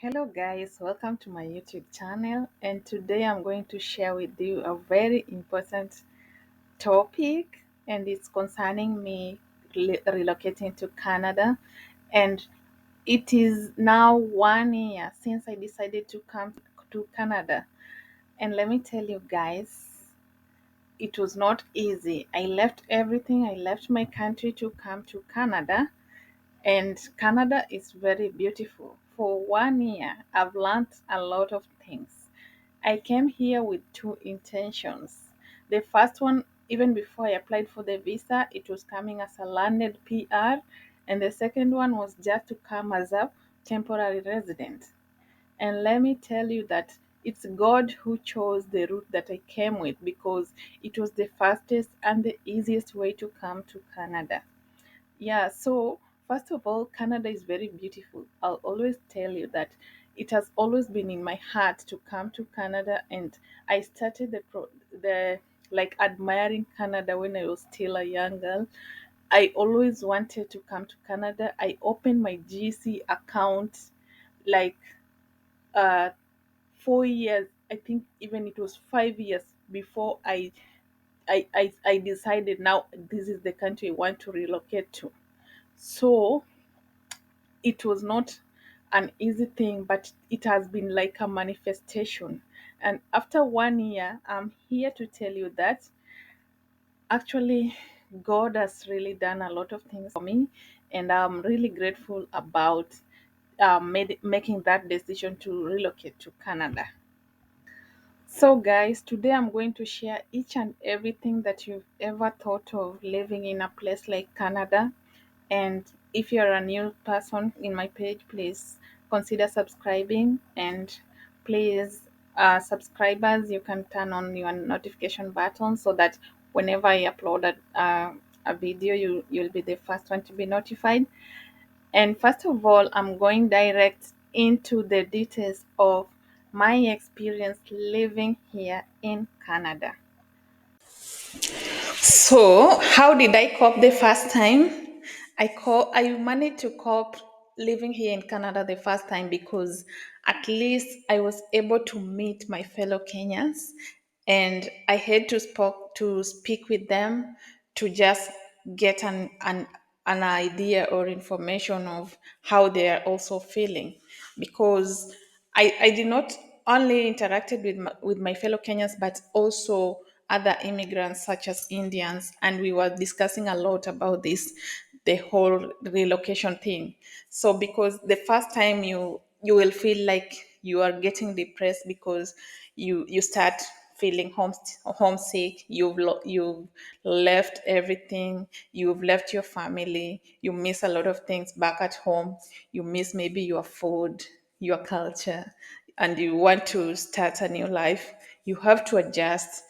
Hello guys, welcome to my YouTube channel, and today I'm going to share with you a very important topic, and it's concerning me relocating to Canada. And it is now 1 year since I decided to come to Canada, and let me tell you guys, it was not easy. I left everything. I left my country to come to Canada, and Canada is very beautiful. For 1 year, I've learned a lot of things. I came here with two intentions. The first one, even before I applied for the visa, it was coming as a landed PR, and the second one was just to come as a temporary resident. And let me tell you that it's God who chose the route that I came with because it was the fastest and the easiest way to come to Canada. Yeah, so first of all, Canada is very beautiful. I'll always tell you that it has always been in my heart to come to Canada, and I started the like admiring Canada when I was still a young girl. I always wanted to come to Canada. I opened my GC account like uh 4 years. I think even it was 5 years before I decided now this is the country I want to relocate to. So it was not an easy thing, but it has been like a manifestation. And after 1 year, I'm here to tell you that actually God has really done a lot of things for me, and I'm really grateful about making that decision to relocate to Canada. So, guys, today I'm going to share each and everything that you've ever thought of living in a place like Canada. And if you're a new person in my page, please consider subscribing. And please, subscribers, you can turn on your notification button so that whenever I upload a video, you'll be the first one to be notified. And first of all, I'm going direct into the details of my experience living here in Canada. So, how did I cope the first time? I managed to cope living here in Canada the first time because at least I was able to meet my fellow Kenyans, and I had to speak with them to just get an idea or information of how they are also feeling, because I did not only interacted with my fellow Kenyans, but also other immigrants such as Indians, and we were discussing a lot about the whole relocation thing. So because the first time you will feel like you are getting depressed because you start feeling homesick. You've left everything. You've left your family. You miss a lot of things back at home. You miss maybe your food, your culture, and you want to start a new life. You have to adjust.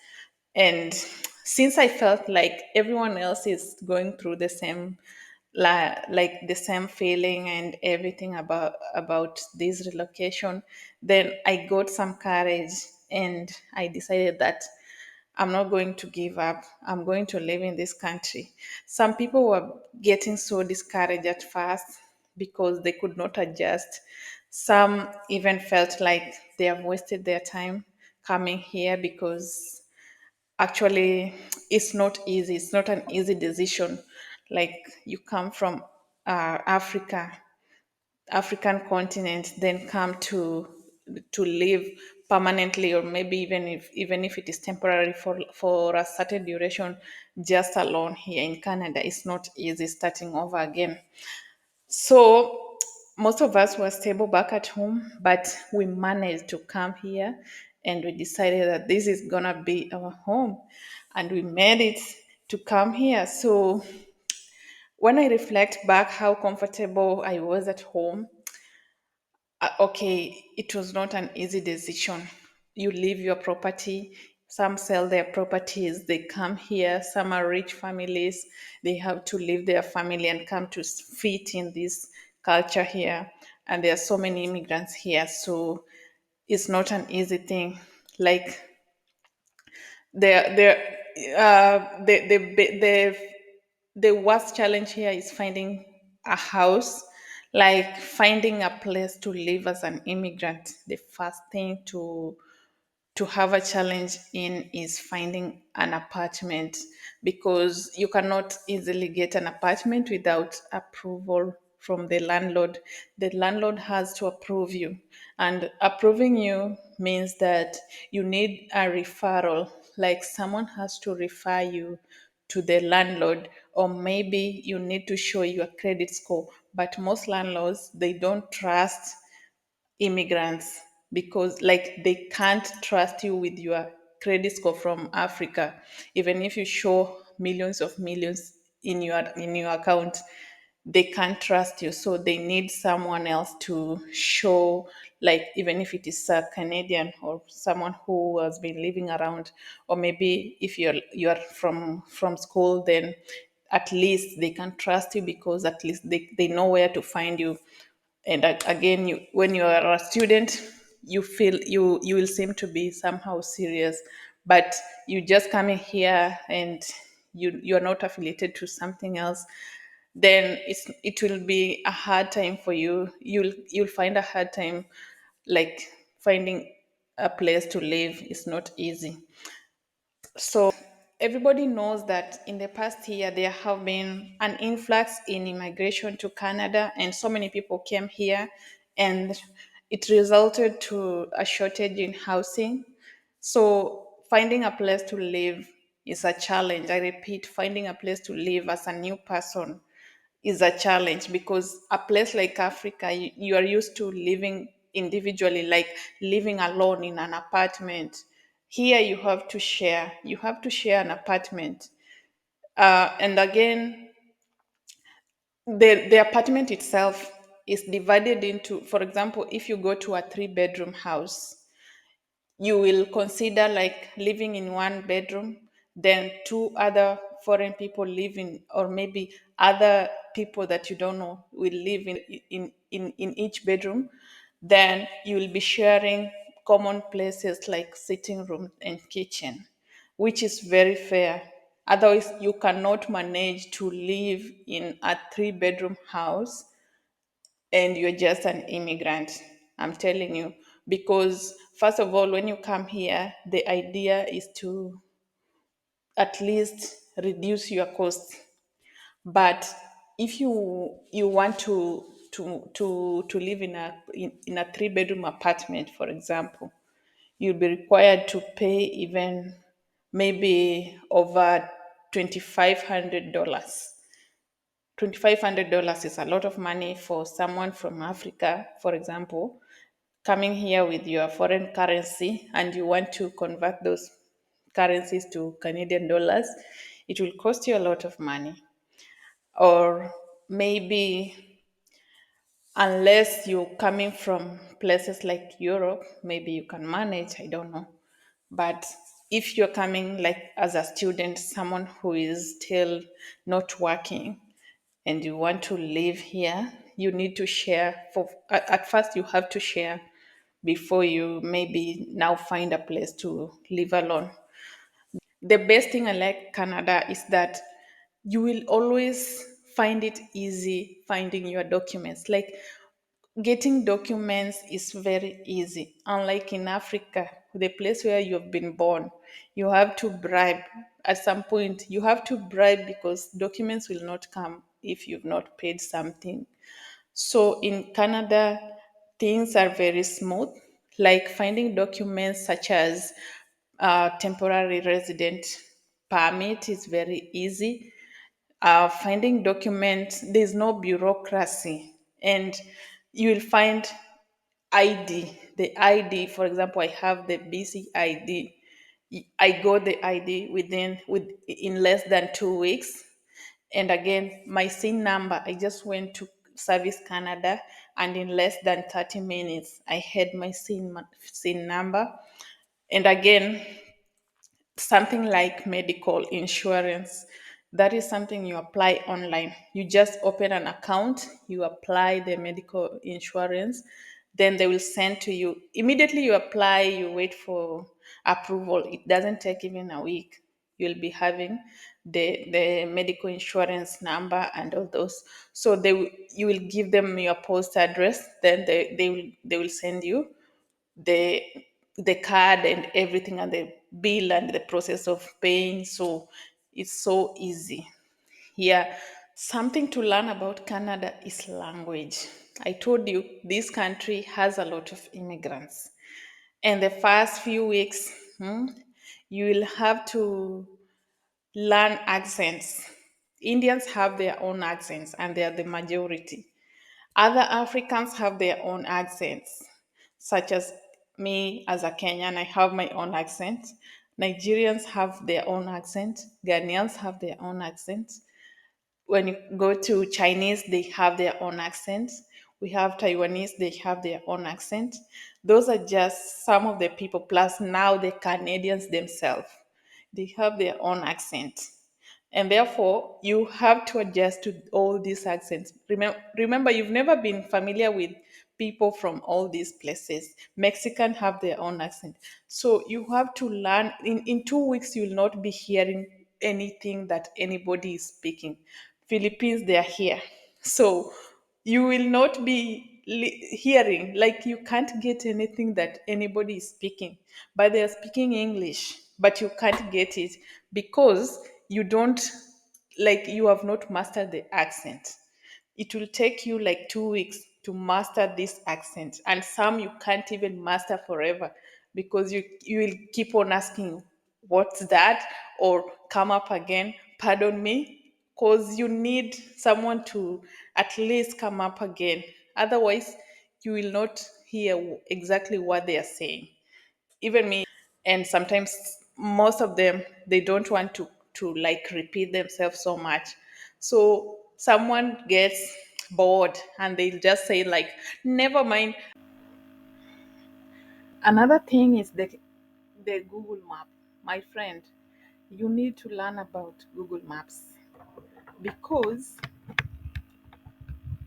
And since I felt like everyone else is going through the same, like the same feeling and everything about this relocation, then I got some courage, and I decided that I'm not going to give up. I'm going to live in this country. Some people were getting so discouraged at first because they could not adjust. Some even felt like they have wasted their time coming here because actually it's not easy. It's not an easy decision. Like, you come from African continent, then come to live permanently, or maybe even if it is temporary for a certain duration, just alone here in Canada. It's not easy starting over again. So most of us were stable back at home, but we managed to come here, and we decided that this is gonna be our home, and we made it to come here. So when I reflect back how comfortable I was at home, okay, it was not an easy decision. You leave your property. Some sell their properties, they come here. Some are rich families, they have to leave their family and come to fit in this culture here. And there are so many immigrants here, so it's not an easy thing. Like, the worst challenge here is finding a house. Like finding a place to live as an immigrant, the first thing to have a challenge in is finding an apartment, because you cannot easily get an apartment without approval from the landlord. The landlord has to approve you, and approving you means that you need a referral, like someone has to refer you to the landlord, or maybe you need to show your credit score. But most landlords, they don't trust immigrants, because like they can't trust you with your credit score from Africa. Even if you show millions in your account, they can't trust you, so they need someone else to show, like even if it is a Canadian or someone who has been living around, or maybe if you're from school, then at least they can trust you, because at least they know where to find you. And again, when you are a student, you feel you will seem to be somehow serious, but you just coming here and you're not affiliated to something else, then it will be a hard time for you. You'll find a hard time, like finding a place to live is not easy. So everybody knows that in the past year there have been an influx in immigration to Canada, and so many people came here, and it resulted to a shortage in housing. So finding a place to live is a challenge. I repeat, finding a place to live as a new person is a challenge, because a place like Africa, you are used to living individually, like living alone in an apartment. Here you have to share an apartment. And again, the apartment itself is divided into, for example, if you go to a three-bedroom house, you will consider like living in one bedroom, then two other foreign people live in, or maybe other people that you don't know will live in each bedroom. Then you will be sharing common places like sitting room and kitchen, which is very fair. Otherwise you cannot manage to live in a three-bedroom house and you're just an immigrant. I'm telling you. Because, first of all, when you come here, the idea is to at least reduce your costs. But if you want to live in a three-bedroom apartment, for example, you'll be required to pay even maybe over $2,500. $2,500 is a lot of money for someone from Africa, for example, coming here with your foreign currency, and you want to convert those currencies to Canadian dollars. It will cost you a lot of money. Or maybe, unless you're coming from places like Europe, maybe you can manage, I don't know. But if you're coming like as a student, someone who is still not working, and you want to live here, you need to share. At first you have to share before you maybe now find a place to live alone. The best thing I like Canada is that you will always find it easy finding your documents. Like getting documents is very easy. Unlike in Africa, the place where you have been born, you have to bribe. At some point, you have to bribe, because documents will not come if you've not paid something. So in Canada, things are very smooth, like finding documents such as temporary resident permit is very easy. Finding documents, there's no bureaucracy, and you will find ID. The ID, for example, I have the BC ID. I got the ID in less than 2 weeks. And again, my SIN number, I just went to Service Canada, and in less than 30 minutes, I had my SIN number. And again, something like medical insurance, that is something you apply online. You just open an account, you apply the medical insurance, then they will send to you. Immediately you apply, you wait for approval. It doesn't take even a week. you'll be having the medical insurance number and all those. So you will give them your post address, then they will send you the the card and everything, and the bill and the process of paying. So it's so easy. Yeah, something to learn about Canada is language. I told you this country has a lot of immigrants. And the first few weeks, you will have to learn accents. Indians have their own accents and they are the majority. Other Africans have their own accents, such as me as a Kenyan, I have my own accent. Nigerians have their own accent. Ghanaians have their own accent. When you go to Chinese, they have their own accents. We have Taiwanese, they have their own accent. Those are just some of the people, plus now the Canadians themselves, they have their own accent. And therefore, you have to adjust to all these accents. Remember, you've never been familiar with people from all these places. Mexican have their own accent. So you have to learn. In 2 weeks, you will not be hearing anything that anybody is speaking. Philippines, they are here. So you will not be hearing, like you can't get anything that anybody is speaking, but they are speaking English, but you can't get it because you don't, like, you have not mastered the accent. It will take you like 2 weeks to master this accent, and some you can't even master forever because you will keep on asking what's that, or come up again, pardon me, because you need someone to at least come up again. Otherwise, you will not hear exactly what they are saying. Even me, and sometimes most of them, they don't want to like repeat themselves so much. So someone gets bored and they'll just say like, never mind. Another thing is the Google map. My friend, you need to learn about Google Maps because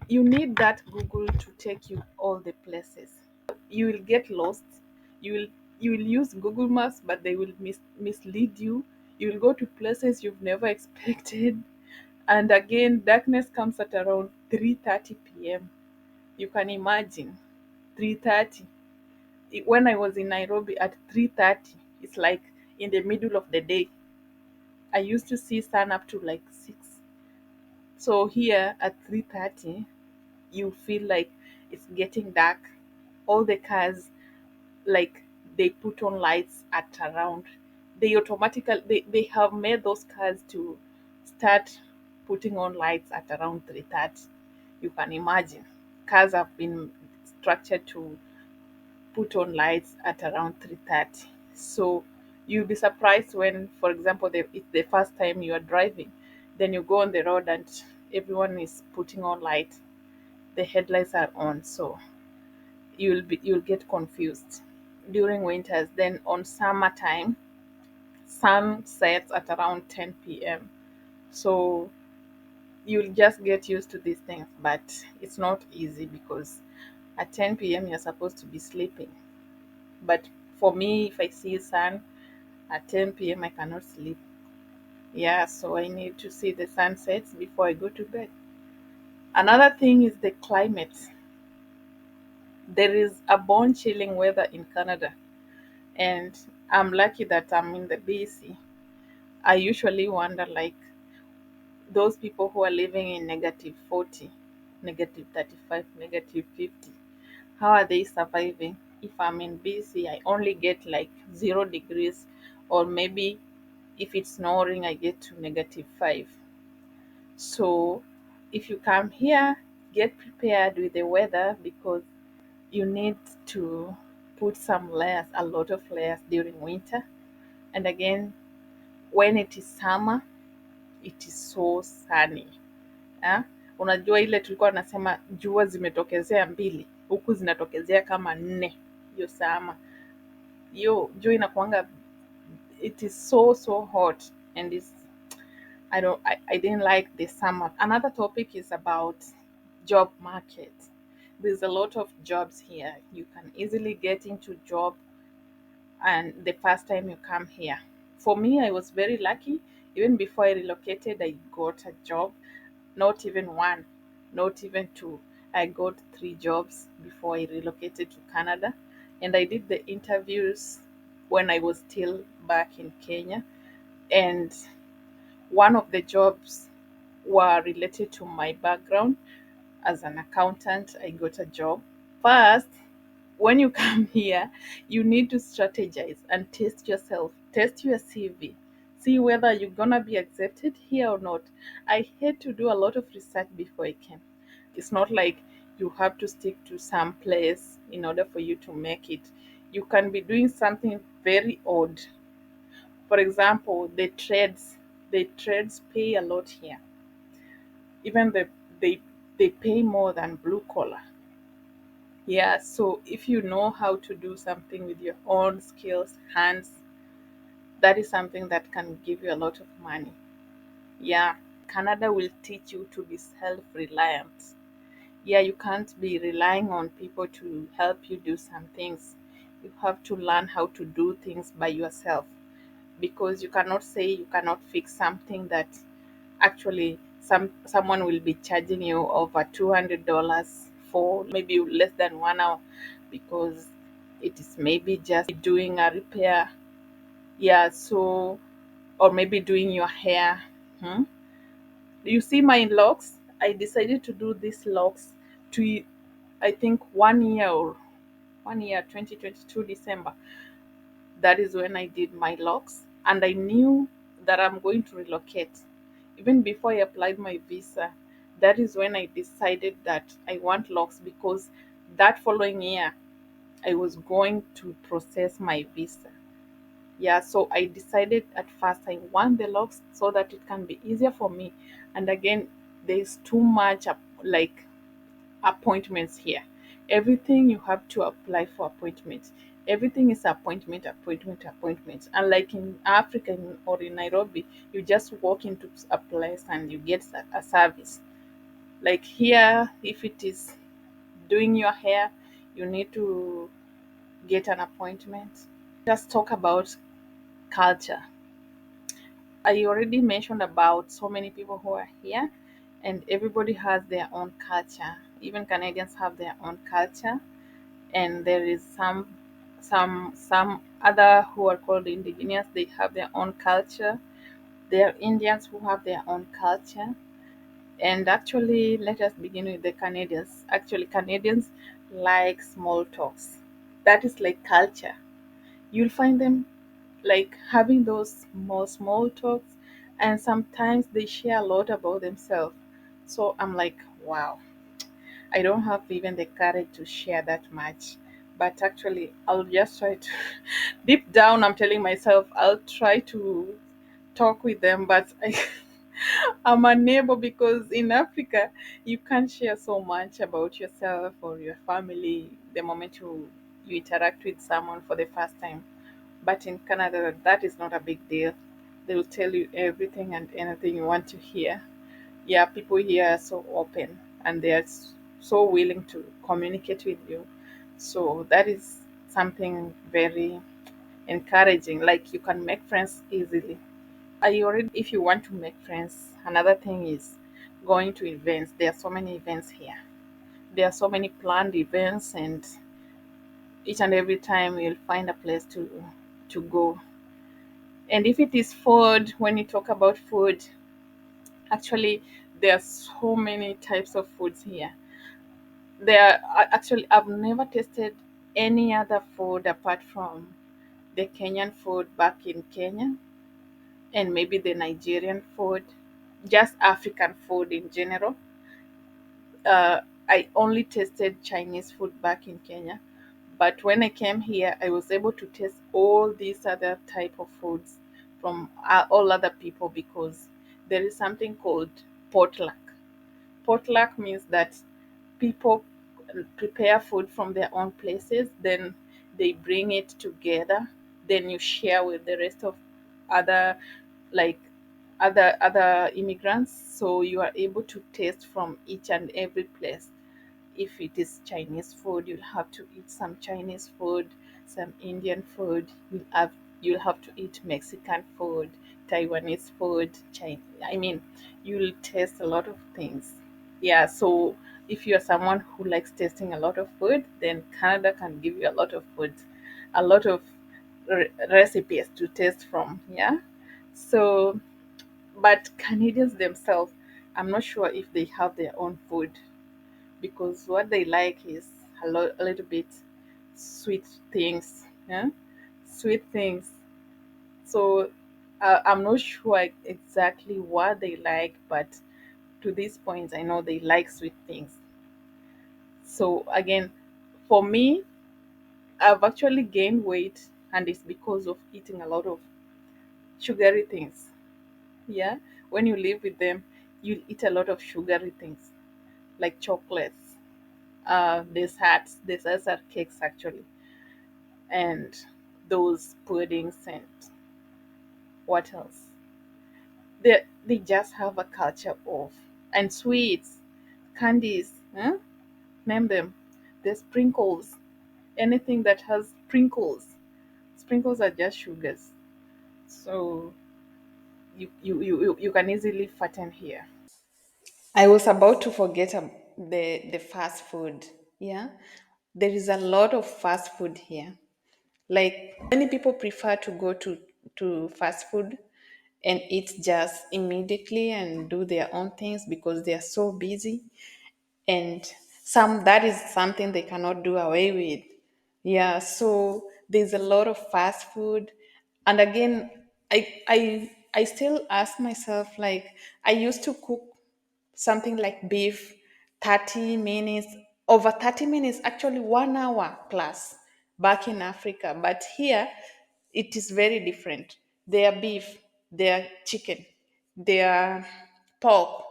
you need that Google to take you all the places. You will get lost. You will use Google Maps, but they will mislead you. You will go to places you've never expected. And again, darkness comes at around 3:30 p.m. You can imagine 3:30. When I was in Nairobi at 3:30, it's like in the middle of the day. I used to see sun up to like 6. So here at 3:30, you feel like it's getting dark. All the cars, like, they put on lights at around, they have made those cars to start putting on lights at around 3:30. You can imagine, cars have been structured to put on lights at around 3:30. So you'll be surprised when, for example, it's the first time you are driving, then you go on the road and everyone is putting on light, the headlights are on. So you'll get confused during winters. Then on summertime, sun sets at around 10 p.m. So you'll just get used to these things, but it's not easy because at 10 p.m. you're supposed to be sleeping. But for me, if I see sun at 10 p.m., I cannot sleep. Yeah, so I need to see the sunsets before I go to bed. Another thing is the climate. There is a bone chilling weather in Canada, and I'm lucky that I'm in the BC. I usually wonder, like, those people who are living in negative 40, negative 35, negative 50, how are they surviving? If I'm in BC, I only get like 0 degrees, or maybe if it's snoring, I get to negative 5. So if you come here, get prepared with the weather because you need to put some layers, a lot of layers during winter. And again, when it is summer, it is so sunny. Ah, unajua ile tulikuwa nasema jua zimetokezea mbili, huku zinatokezea kama 4. Hiyo sama, hiyo jua inakuanga, it is so hot. And it's, I didn't like the summer. Another topic is about job market. There's a lot of jobs here. You can easily get into job and the first time you come here. for me, I was very lucky. Even before I relocated, I got a job. Not even one, not even two. I got three jobs before I relocated to Canada. And I did the interviews when I was still back in Kenya. And one of the jobs were related to my background. As an accountant, I got a job. First, when you come here, you need to strategize and test yourself, test your CV, see whether you're gonna be accepted here or not. I had to do a lot of research before I came. It's not like you have to stick to some place in order for you to make it. You can be doing something very odd. For example, the trades pay a lot here. Even they they pay more than blue collar. Yeah, so if you know how to do something with your own skills, hands, that is something that can give you a lot of money. Yeah, Canada will teach you to be self reliant. Yeah, you can't be relying on people to help you do some things. You have to learn how to do things by yourself, because you cannot say you cannot fix something that actually someone will be charging you over $200 for maybe less than 1 hour, because it is maybe just doing a repair. Yeah, so, or maybe doing your hair. Hmm? You see my locks, I decided to do these locks to, I think, 1 year, or 1 year, 2022 December. That is when I did my locks, and I knew that I'm going to relocate. Even before I applied my visa, that is when I decided that I want locks, because that following year I was going to process my visa. Yeah, so I decided at first I want the locks so that it can be easier for me. And again, there's too much like appointments here. Everything you have to apply for appointments. Everything is appointment, appointment, appointment. And like in Africa or in Nairobi, you just walk into a place and you get a service. Like here, if it is doing your hair, you need to get an appointment. Just talk about culture. I already mentioned about so many people who are here, and everybody has their own culture. Even Canadians have their own culture, and there is some other who are called indigenous. They have their own culture. There are Indians who have their own culture. And actually, let us begin with the Canadians. Actually, Canadians like small talks. That is like culture. You'll find them like having those more small talks, and sometimes they share a lot about themselves. So I'm like, wow, I don't have even the courage to share that much. But actually, I'll just try to, deep down, I'm telling myself I'll try to talk with them, but I'm unable, because in Africa, you can't share so much about yourself or your family the moment you interact with someone for the first time. But in Canada, that is not a big deal. They will tell you everything and anything you want to hear. Yeah, people here are so open, and they are so willing to communicate with you. So that is something very encouraging. Like, you can make friends easily. I already, if you want to make friends, another thing is going to events. There are so many events here. There are so many planned events, and each and every time you'll find a place to go. And if it is food, when you talk about food, actually there are so many types of foods here. Actually, I've never tasted any other food apart from the Kenyan food back in Kenya, and maybe the Nigerian food, just African food in general. uh, I only tasted Chinese food back in Kenya, but when I came here, I was able to taste all these other type of foods from all other people, because there is something called potluck. Potluck means that people prepare food from their own places, then they bring it together, then you share with the rest of other, like, other immigrants, so you are able to taste from each and every place. If it is Chinese food, you'll have to eat some Chinese food, some Indian food. you'll have to eat Mexican food, Taiwanese food, China. I mean, you'll taste a lot of things. Yeah, so if you're someone who likes tasting a lot of food, then Canada can give you a lot of food, a lot of recipes to taste from. Yeah, so but Canadians themselves, I'm not sure if they have their own food because what they like is a little bit sweet things. Yeah, sweet things. So I'm not sure exactly what they like, but to this point, I know they like sweet things. So again, for me, I've actually gained weight, and it's because of eating a lot of sugary things. Yeah, when you live with them, you eat a lot of sugary things like chocolates, desserts are cakes actually, and those puddings and what else? They just have a culture of and sweets, candies, huh? Name them. The sprinkles, anything that has sprinkles. Sprinkles are just sugars. So you can easily fatten here. I was about to forget the fast food. Yeah, there is a lot of fast food here. Like many people prefer to go to fast food and eat just immediately and do their own things because they are so busy. And some that is something they cannot do away with. Yeah, so there's a lot of fast food. And again, I still ask myself, like, I used to cook something like beef 30 minutes, over 30 minutes, actually 1 hour plus back in Africa. But here it is very different. Their beef, their chicken, their pork,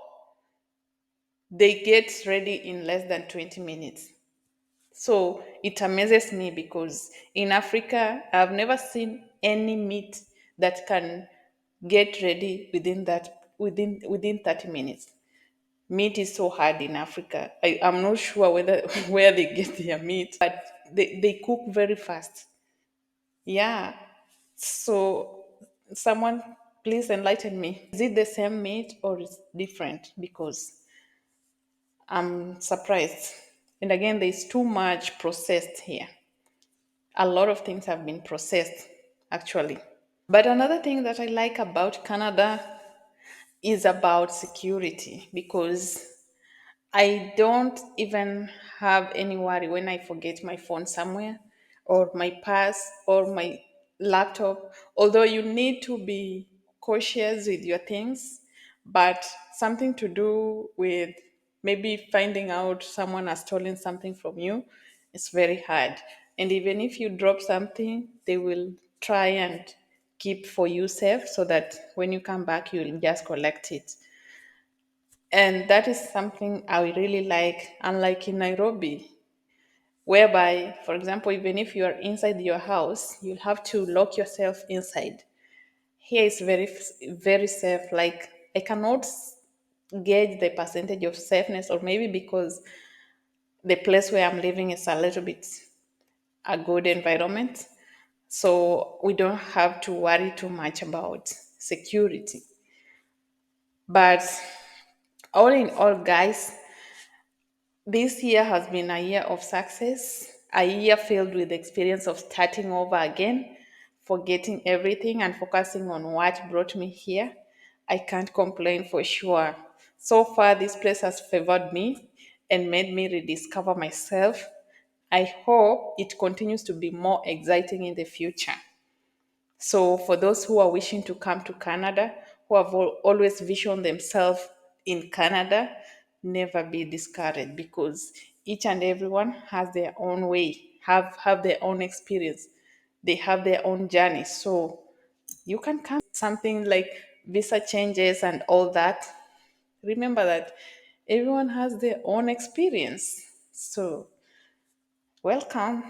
they get ready in less than 20 minutes. So it amazes me because in Africa, I've never seen any meat that can get ready within 30 minutes. Meat is so hard in Africa. I'm not sure whether where they get their meat, but they cook very fast. Yeah. So someone please enlighten me. Is it the same meat or is different? Because I'm surprised. And again, there's too much processed here. A lot of things have been processed, actually. But another thing that I like about Canada is about security because I don't even have any worry when I forget my phone somewhere or my purse or my laptop. Although you need to be cautious with your things, but something to do with maybe finding out someone has stolen something from you is very hard. And even if you drop something, they will try and keep for you safe so that when you come back, you'll just collect it. And that is something I really like, unlike in Nairobi, whereby, for example, even if you are inside your house, you'll have to lock yourself inside. Here is very safe. Like, I cannot gauge the percentage of safeness, or maybe because the place where I'm living is a little bit a good environment. So we don't have to worry too much about security. But all in all, guys, this year has been a year of success, a year filled with the experience of starting over again, forgetting everything and focusing on what brought me here. I can't complain for sure. So far, this place has favored me and made me rediscover myself. I hope it continues to be more exciting in the future. So, for those who are wishing to come to Canada, who have always visioned themselves in Canada, never be discouraged because each and everyone has their own way, have their own experience, they have their own journey. So, you can come something like visa changes and all that. Remember that everyone has their own experience. So, welcome.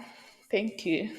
Thank you.